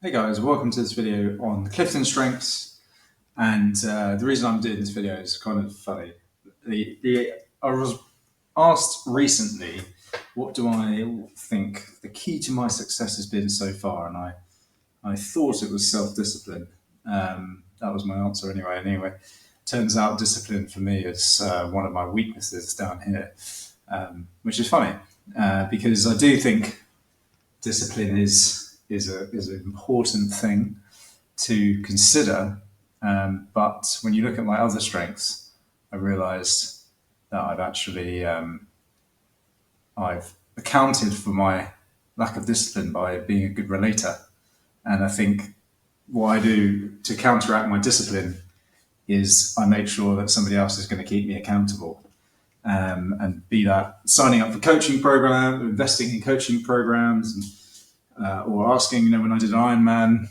Hey guys, welcome to this video on Clifton strengths. And the reason I'm doing this video is kind of funny. I was asked recently, what do I think the key to my success has been so far? And I thought it was self-discipline. That was my answer anyway. Turns out discipline for me is one of my weaknesses down here, which is funny because I do think discipline is an important thing to consider. But when you look at my other strengths, I realised that I've accounted for my lack of discipline by being a good relator. And I think what I do to counteract my discipline is I make sure that somebody else is going to keep me accountable. And be that signing up for coaching programs, investing in coaching programs, or asking, when I did Ironman,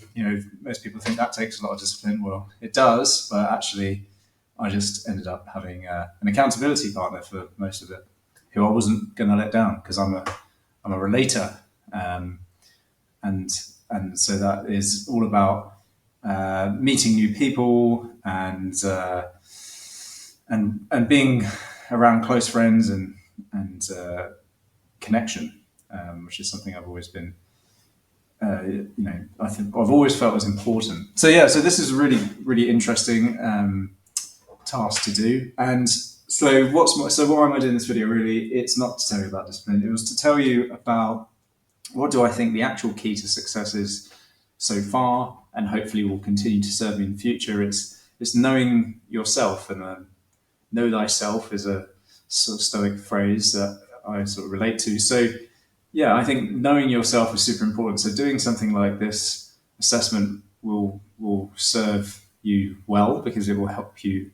most people think that takes a lot of discipline. Well, it does, but actually, I just ended up having an accountability partner for most of it, who I wasn't going to let down because I'm a relator, and so that is all about meeting new people and being around close friends and connection, which is something I've always been. I think I've always felt was important. So this is a really interesting task to do. And so why am I doing this video? Really, it's not to tell you about discipline. It was to tell you about what do I think the actual key to success is so far, and hopefully will continue to serve me in the future. It's knowing yourself, and know thyself is a sort of Stoic phrase that I sort of relate to. So yeah, I think knowing yourself is super important. So doing something like this assessment will serve you well because it will help you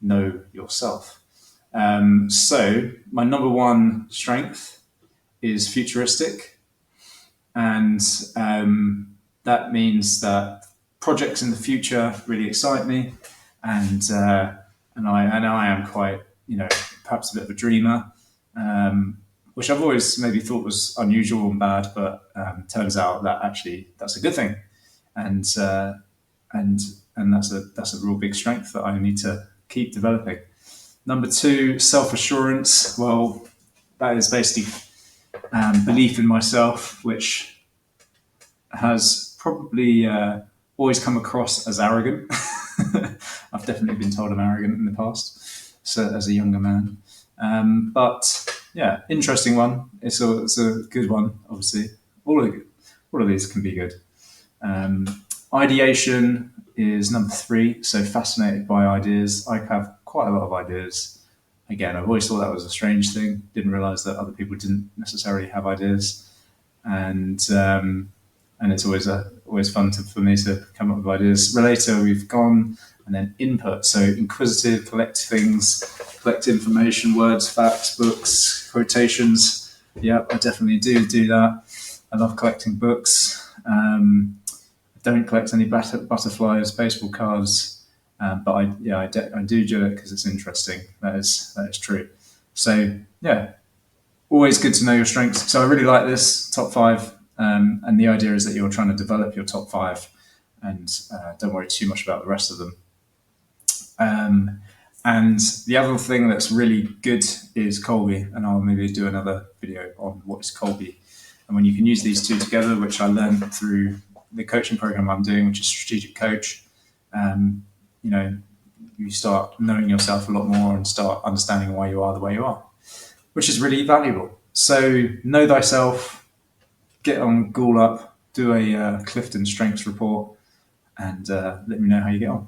know yourself. So my number one strength is futuristic, and that means that projects in the future really excite me, and I am quite perhaps a bit of a dreamer. Which I've always maybe thought was unusual and bad, but turns out that actually that's a good thing, and that's a real big strength that I need to keep developing. Number two, self-assurance. Well, that is basically belief in myself, which has probably always come across as arrogant. I've definitely been told I'm arrogant in the past, so as a younger man. But yeah, interesting one. It's a good one, obviously. All of these can be good. Ideation is number three. So fascinated by ideas. I have quite a lot of ideas. Again, I've always thought that was a strange thing. Didn't realize that other people didn't necessarily have ideas, and it's always fun for me to come up with ideas. Relator, we've gone. And then input, so inquisitive, collect things, collect information, words, facts, books, quotations. Yep, I definitely do that. I love collecting books. I don't collect any butterflies, baseball cards, but I do it because it's interesting. That is true. So yeah, always good to know your strengths. So I really like this top five, and the idea is that you're trying to develop your top five, and don't worry too much about the rest of them. And the other thing that's really good is Colby, and I'll maybe do another video on what is Colby. And when you can use these two together, which I learned through the coaching program I'm doing, which is Strategic Coach, you start knowing yourself a lot more and start understanding why you are the way you are, which is really valuable. So know thyself, get on Google Up, do a Clifton strengths report, and let me know how you get on.